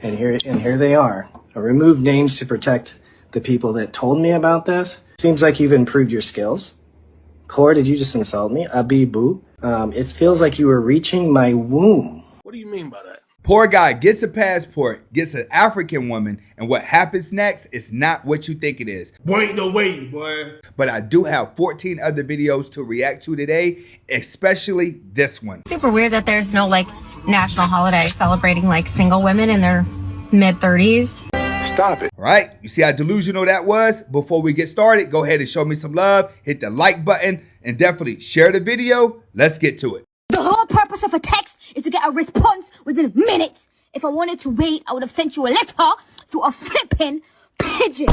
And here they are. I removed names to protect the people that told me about this. Seems like you've improved your skills. Core, did you just insult me? Abibu. It feels like you were reaching my womb. What do you mean by that? Poor guy gets a passport, gets an African woman, and what happens next is not what you think it is. Boy, ain't no way, boy. But I do have 14 other videos to react to today, especially this one. Super weird that there's no like national holiday celebrating like single women in their mid-30s. Stop it. All right, you see how delusional that was? Before we get started, go ahead and show me some love, hit the like button, and definitely share the video. Let's get to it. The whole purpose of a text is to get a response within minutes. If I wanted to wait, I would have sent you a letter through a flipping pigeon.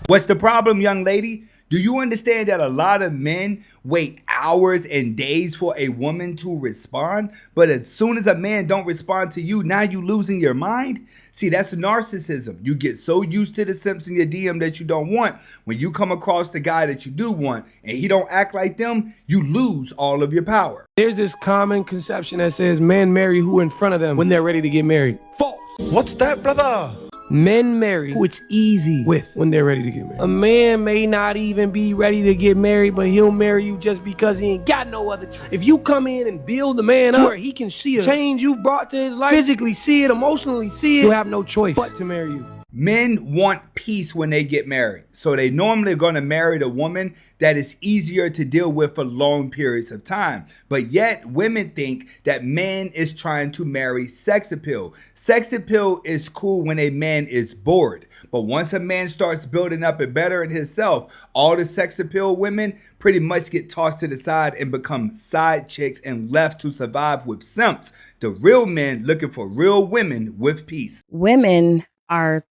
What's the problem, young lady? Do you understand that a lot of men wait hours and days for a woman to respond? But as soon as a man don't respond to you, now you losing your mind? See, that's narcissism. You get so used to the simps in your DM that you don't want. When you come across the guy that you do want and he don't act like them, you lose all of your power. There's this common conception that says men marry who in front of them when they're ready to get married. False. What's that, brother? Men marry who it's easy with when they're ready to get married. A man may not even be ready to get married, but he'll marry you just because he ain't got no other choice. If you come in and build the man up where he can see a change you've brought to his life, physically see it, emotionally see it, you'll have no choice but to marry you. Men want peace when they get married, so they normally are going to marry the woman that is easier to deal with for long periods of time. But yet, women think that man is trying to marry sex appeal. Sex appeal is cool when a man is bored. But once a man starts building up and bettering himself, all the sex appeal women pretty much get tossed to the side and become side chicks and left to survive with simps. The real men looking for real women with peace. Women are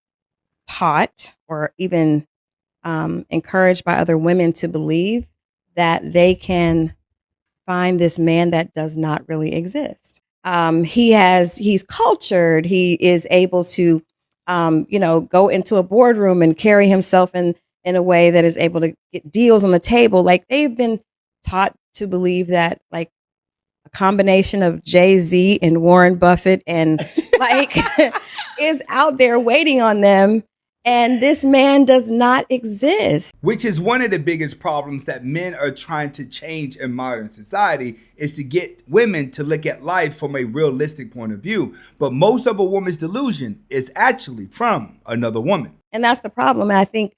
taught or even encouraged by other women to believe that they can find this man that does not really exist. He's cultured. He is able to, go into a boardroom and carry himself in a way that is able to get deals on the table. Like they've been taught to believe that like a combination of Jay-Z and Warren Buffett and like is out there waiting on them. And this man does not exist. Which is one of the biggest problems that men are trying to change in modern society, is to get women to look at life from a realistic point of view. But most of a woman's delusion is actually from another woman. And that's the problem. And I think,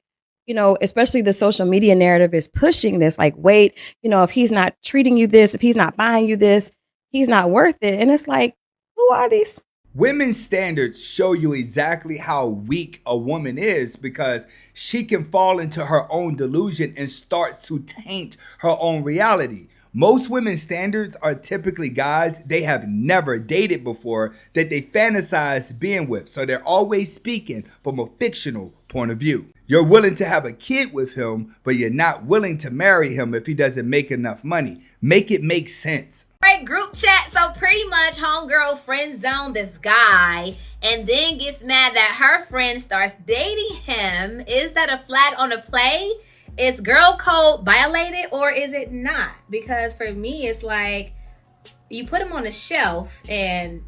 especially the social media narrative is pushing this, like, wait, if he's not treating you this, if he's not buying you this, he's not worth it. And it's like, who are these? Women's standards show you exactly how weak a woman is, because she can fall into her own delusion and start to taint her own reality. Most women's standards are typically guys they have never dated before that they fantasize being with. So they're always speaking from a fictional point of view. You're willing to have a kid with him, but you're not willing to marry him if he doesn't make enough money. Make it make sense. Right, group chat. So pretty much homegirl friend zoned this guy and then gets mad that her friend starts dating him. Is that a flag on the play? Is girl code violated or is it not? Because for me, it's like you put him on the shelf and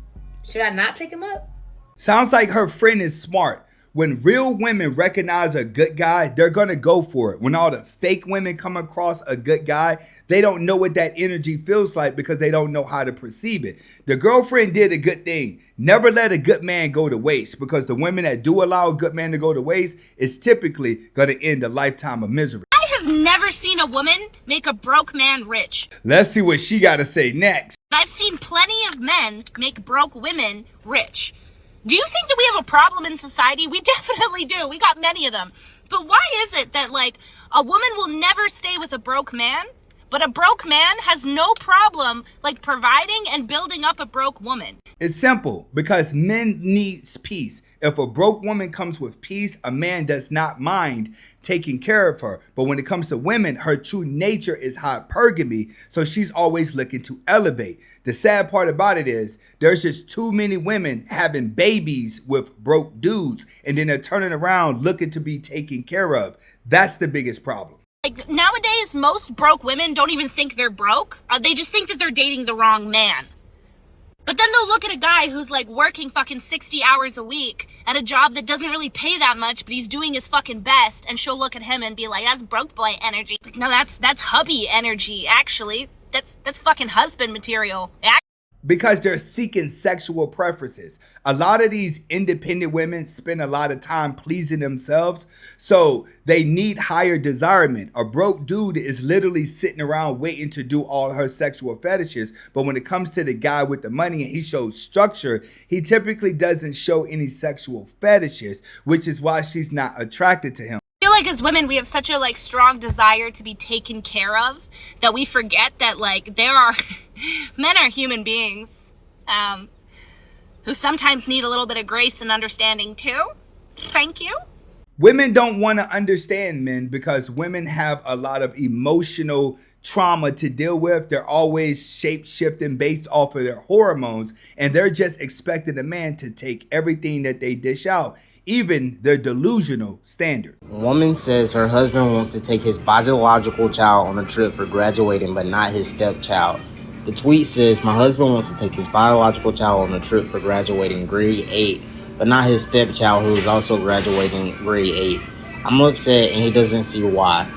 should I not pick him up? Sounds like her friend is smart. When real women recognize a good guy, they're going to go for it. When all the fake women come across a good guy, they don't know what that energy feels like because they don't know how to perceive it. The girlfriend did a good thing. Never let a good man go to waste, because the women that do allow a good man to go to waste is typically going to end a lifetime of misery. I have never seen a woman make a broke man rich. Let's see what she got to say next. I've seen plenty of men make broke women rich. Do you think that we have a problem in society? We definitely do. We got many of them. But why is it that like a woman will never stay with a broke man, but a broke man has no problem like providing and building up a broke woman? It's simple, because men needs peace. If a broke woman comes with peace, a man does not mind taking care of her. But when it comes to women, her true nature is hypergamy, so she's always looking to elevate. The sad part about it is there's just too many women having babies with broke dudes, and then they're turning around looking to be taken care of. That's the biggest problem. Like nowadays, most broke women don't even think they're broke. They just think that they're dating the wrong man. But then they'll look at a guy who's like working fucking 60 hours a week at a job that doesn't really pay that much, but he's doing his fucking best, and she'll look at him and be like, that's broke boy energy. Like, no, that's hubby energy, actually. That's fucking husband material. Because they're seeking sexual preferences. A lot of these independent women spend a lot of time pleasing themselves, so they need higher desirement. A broke dude is literally sitting around waiting to do all her sexual fetishes, but when it comes to the guy with the money and he shows structure, he typically doesn't show any sexual fetishes, which is why she's not attracted to him. I feel like as women, we have such a like strong desire to be taken care of that we forget that like there are men are human beings who sometimes need a little bit of grace and understanding too. Thank you. Women don't want to understand men because women have a lot of emotional trauma to deal with. They're always shape-shifting based off of their hormones, and they're just expecting a man to take everything that they dish out, even their delusional standard. Woman says her husband wants to take his biological child on a trip for graduating, but not his stepchild. The tweet says, my husband wants to take his biological child on a trip for graduating grade 8, but not his stepchild who is also graduating grade 8. I'm upset and he doesn't see why.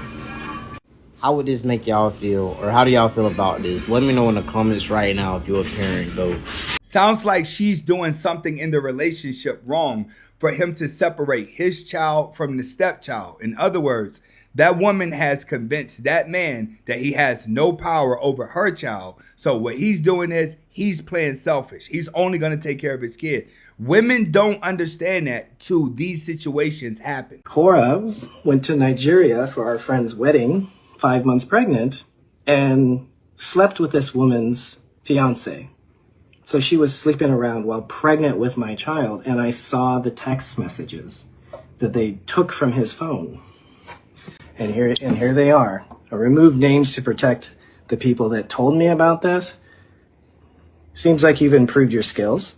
How would this make y'all feel, or how do y'all feel about this? Let me know in the comments right now if you're a parent though. Sounds like she's doing something in the relationship wrong for him to separate his child from the stepchild. In other words, that woman has convinced that man that he has no power over her child. So what he's doing is he's playing selfish. He's only going to take care of his kid. Women don't understand that till these situations happen. Cora went to Nigeria for our friend's wedding, 5 months pregnant, and slept with this woman's fiance. So she was sleeping around while pregnant with my child, and I saw the text messages that they took from his phone. And here they are. I removed names to protect the people that told me about this. Seems like you've improved your skills.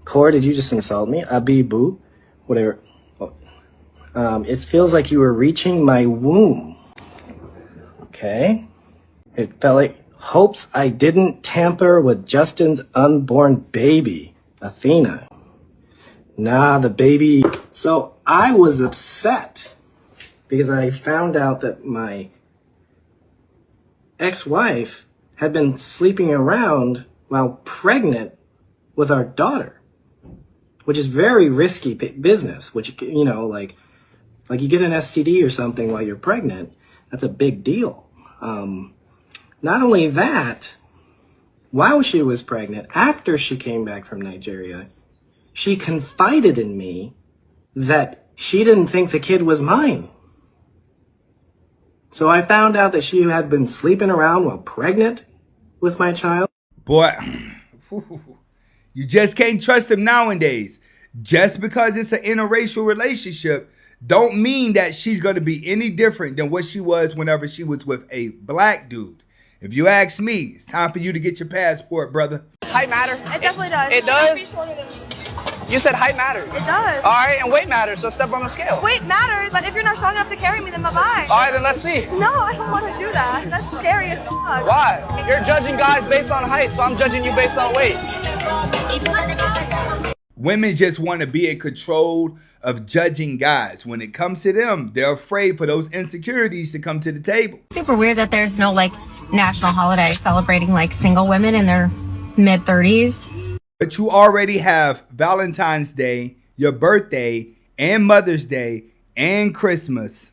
Cora, did you just insult me? Abibu, whatever. It feels like you were reaching my womb. Okay. It felt like hopes I didn't tamper with Justin's unborn baby, Athena. Nah, the baby. So I was upset because I found out that my ex-wife had been sleeping around while pregnant with our daughter, which is very risky business, which, you know, like you get an STD or something while you're pregnant, that's a big deal. Not only that, while she was pregnant, after she came back from Nigeria, she confided in me that she didn't think the kid was mine. So I found out that she had been sleeping around while pregnant with my child. Boy, you just can't trust them nowadays. Just because it's an interracial relationship don't mean that she's going to be any different than what she was whenever she was with a black dude. If you ask me, it's time for you to get your passport, brother. Does height matter? It definitely does. It does? You said height matters. It does. All right, and weight matters, so step on the scale. Weight matters, but if you're not strong enough to carry me, then bye-bye. All right, then let's see. No, I don't want to do that. That's scary as fuck. Why? You're judging guys based on height, so I'm judging you based on weight. Women just want to be in control of judging guys. When it comes to them, they're afraid for those insecurities to come to the table. Super weird that there's no like national holiday celebrating like single women in their mid-30s. But you already have Valentine's Day, your birthday, and Mother's Day, and Christmas.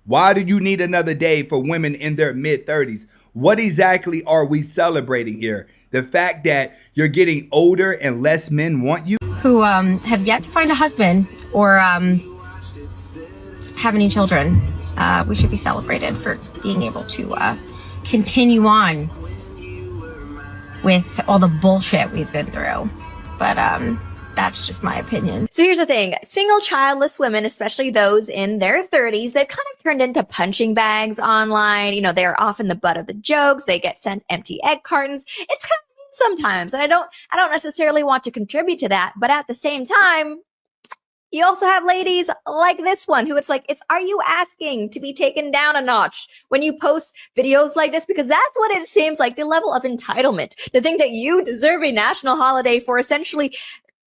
Why do you need another day for women in their mid-30s? What exactly are we celebrating here? The fact that you're getting older and less men want you? Who have yet to find a husband or have any children. We should be celebrated for being able to continue on with all the bullshit we've been through. But that's just my opinion. So here's the thing. Single childless women, especially those in their 30s, they've kind of turned into punching bags online. You know, they're often the butt of the jokes. They get sent empty egg cartons. It's kind of mean sometimes. And I don't necessarily want to contribute to that. But at the same time, You also have ladies like this one who it's like, are you asking to be taken down a notch when you post videos like this? Because that's what it seems like, the level of entitlement, to think that you deserve a national holiday for essentially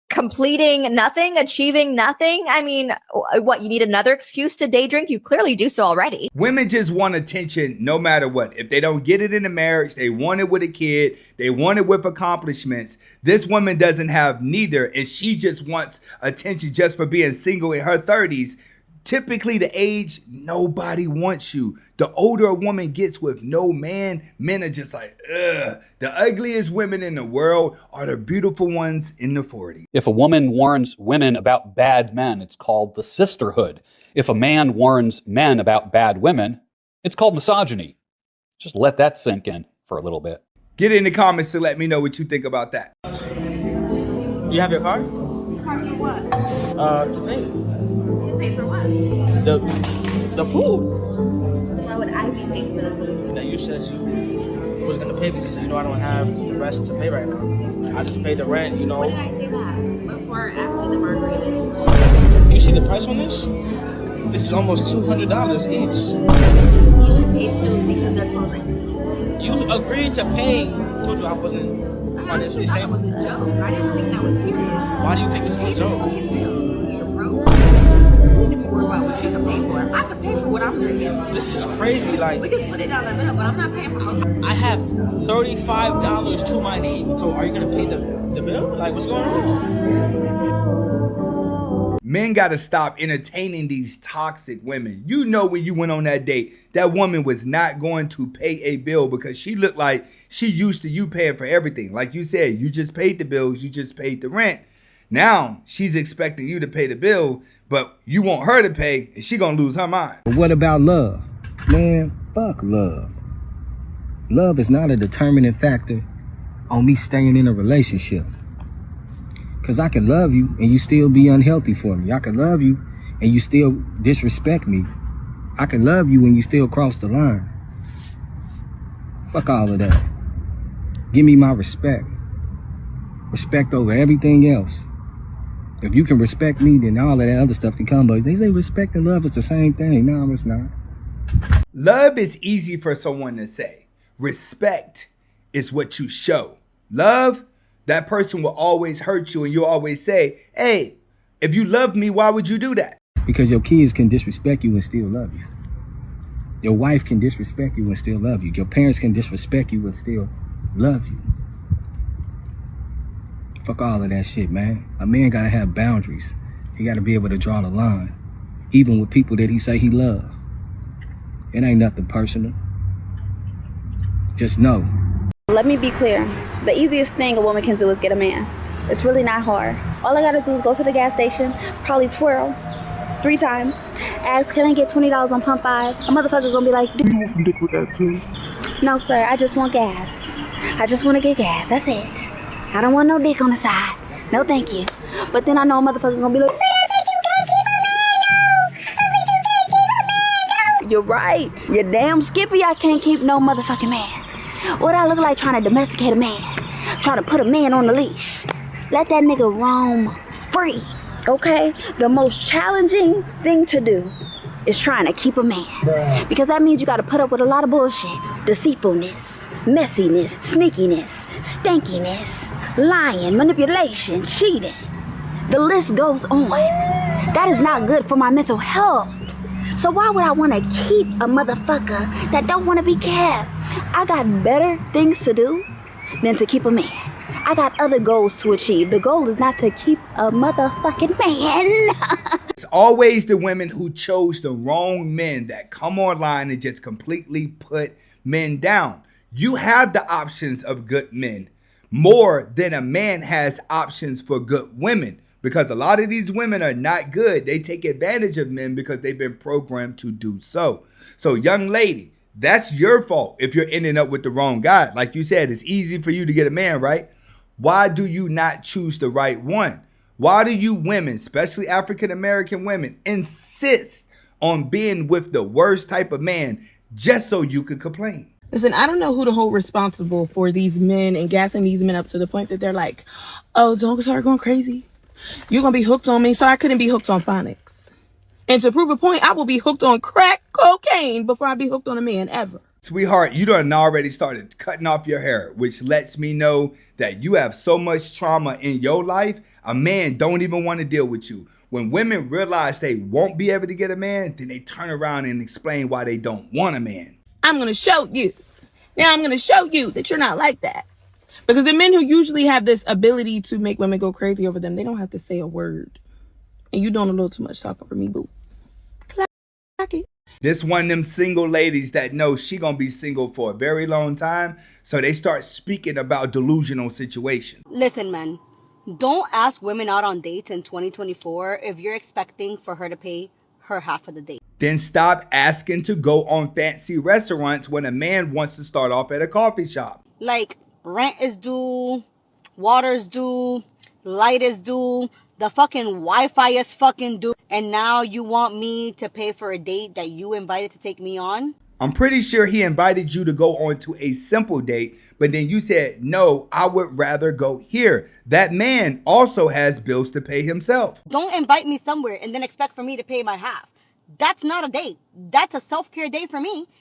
completing nothing, achieving nothing. I mean, what, you need another excuse to day drink? You clearly do so already. Women just want attention no matter what. If they don't get it in a marriage, they want it with a kid, they want it with accomplishments. This woman doesn't have neither, and she just wants attention just for being single in her 30s. Typically the age nobody wants you. The older a woman gets with no man, men are just like, ugh. The ugliest women in the world are the beautiful ones in the 40s. If a woman warns women about bad men, it's called the sisterhood. If a man warns men about bad women, it's called misogyny. Just let that sink in for a little bit. Get in the comments to let me know what you think about that. You have your card? Card for what? To pay. To pay for what? The food. Why would I be paying for the food? That you said you was gonna pay because you know I don't have the rest to pay right now. I just paid the rent, you know. When did I say that? Before or after the margaritas? You see the price on this? This is almost $200 each. You should pay soon because they're closing. You agreed to pay. I told you I wasn't financially I thought it stable. was a joke. I didn't think that was serious. Why do you think this is Pay a this joke? fucking bill. You're broke. You need to be worried about what you can pay for. I can pay for what I'm drinking. This is crazy. Like, We can split it down the middle, but I'm not paying for hunger. I have $35 to my name. So are you gonna pay the bill? Like, what's going on? Men gotta stop entertaining these toxic women. You know when you went on that date, that woman was not going to pay a bill because she looked like she used to you paying for everything. Like you said, you just paid the bills, you just paid the rent. Now she's expecting you to pay the bill, but you want her to pay and she gonna lose her mind. But what about love? Man, fuck love. Love is not a determining factor on me staying in a relationship. Because I can love you and you still be unhealthy for me. I can love you and you still disrespect me. I can love you and you still cross the line. Fuck all of that. Give me my respect. Respect over everything else. If you can respect me, then all of that other stuff can come. But they say respect and love is the same thing. No, it's not. Love is easy for someone to say. Respect is what you show. Love, that person will always hurt you and you'll always say, hey, if you love me, why would you do that? Because your kids can disrespect you and still love you. Your wife can disrespect you and still love you. Your parents can disrespect you and still love you. Fuck all of that shit, man. A man gotta have boundaries. He gotta be able to draw the line, even with people that he say he love. It ain't nothing personal. Just know. Let me be clear. The easiest thing a woman can do is get a man. It's really not hard. All I gotta do is go to the gas station, probably twirl 3 times, ask, can I get $20 on pump 5? A motherfucker gonna be like, do you want some dick with that too? No, sir, I just want gas. I just wanna get gas, that's it. I don't want no dick on the side. No, thank you. But then I know a motherfucker gonna be like, you're right. You're damn skippy. I can't keep no motherfucking man. What I look like trying to domesticate a man, trying to put a man on the leash. Let that nigga roam free, okay? The most challenging thing to do is trying to keep a man. Because that means you gotta put up with a lot of bullshit. Deceitfulness, messiness, sneakiness, stankiness, lying, manipulation, cheating. The list goes on. That is not good for my mental health. So why would I want to keep a motherfucker that don't want to be kept? I got better things to do than to keep a man. I got other goals to achieve. The goal is not to keep a motherfucking man. It's always the women who chose the wrong men that come online and just completely put men down. You have the options of good men more than a man has options for good women. Because a lot of these women are not good. They take advantage of men because they've been programmed to do so. So young lady, that's your fault if you're ending up with the wrong guy. Like you said, it's easy for you to get a man, right? Why do you not choose the right one? Why do you women, especially African-American women, insist on being with the worst type of man just so you could complain? Listen, I don't know who to hold responsible for these men and gassing these men up to the point that they're like, oh, don't start going crazy. You're going to be hooked on me, so I couldn't be hooked on phonics. And to prove a point, I will be hooked on crack cocaine before I be hooked on a man ever. Sweetheart, you done already started cutting off your hair, which lets me know that you have so much trauma in your life, a man don't even want to deal with you. When women realize they won't be able to get a man, then they turn around and explain why they don't want a man. I'm going to show you. Now I'm going to show you that you're not like that. Because the men who usually have this ability to make women go crazy over them, they don't have to say a word. And you doing a little too much talking for me, boo. Clack it. This one of them single ladies that know she gonna be single for a very long time, so they start speaking about delusional situations. Listen, man, don't ask women out on dates in 2024 if you're expecting for her to pay her half of the date. Then stop asking to go on fancy restaurants when a man wants to start off at a coffee shop. Like, rent is due, water's due, light is due, the fucking Wi-Fi is fucking due, and now you want me to pay for a date that you invited to take me on? I'm pretty sure he invited you to go on to a simple date, but then you said, no, I would rather go here. That man also has bills to pay himself. Don't invite me somewhere and then expect for me to pay my half. That's not a date. That's a self-care day for me. If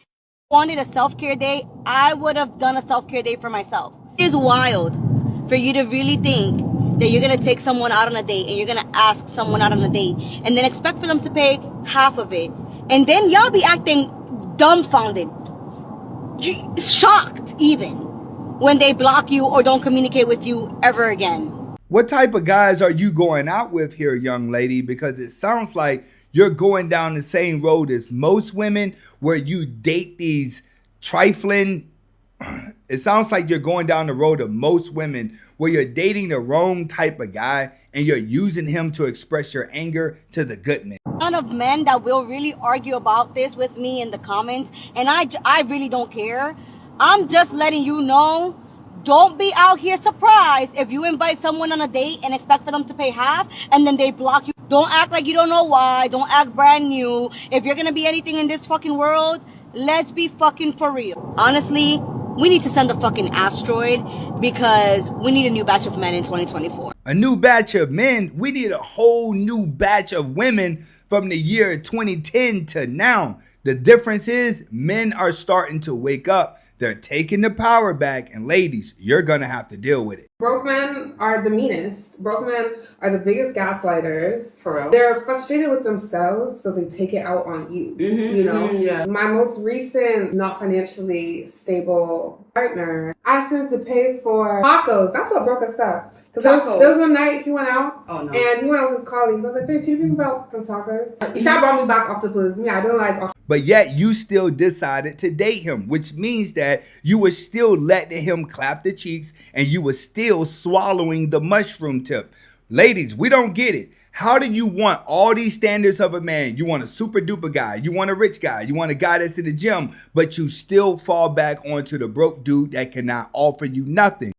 I wanted a self-care day, I would have done a self-care day for myself. It is wild for you to really think that you're going to take someone out on a date and you're going to ask someone out on a date and then expect for them to pay half of it. And then y'all be acting dumbfounded, shocked even, when they block you or don't communicate with you ever again. What type of guys are you going out with here, young lady? Because it sounds like you're going down the same road as most women where you date these trifling. It sounds like you're going down the road of most women where you're dating the wrong type of guy and you're using him to express your anger to the good men. Ton of men that will really argue about this with me in the comments, and I really don't care. I'm just letting you know, don't be out here surprised if you invite someone on a date and expect for them to pay half and then they block you. Don't act like you don't know why. Don't act brand new. If you're gonna be anything in this fucking world, let's be fucking for real. Honestly, we need to send a fucking asteroid because we need a new batch of men in 2024. A new batch of men? We need a whole new batch of women from the year 2010 to now. The difference is men are starting to wake up. They're taking the power back, and ladies, you're gonna have to deal with it. Broke men are the meanest. Broke men are the biggest gaslighters. For real. They're frustrated with themselves, so they take it out on you. You know? Yeah. My most recent, not financially stable partner asked him to pay for tacos. That's what broke us up. Because there was one night he went out, and he went out with his colleagues. I was like, babe, can you bring me back some tacos? He shot brought me back octopus. Me, I don't like octopus. But yet you still decided to date him, which means that you were still letting him clap the cheeks and you were still swallowing the mushroom tip. Ladies, we don't get it. How do you want all these standards of a man? You want a super duper guy. You want a rich guy. You want a guy that's in the gym, but you still fall back onto the broke dude that cannot offer you nothing.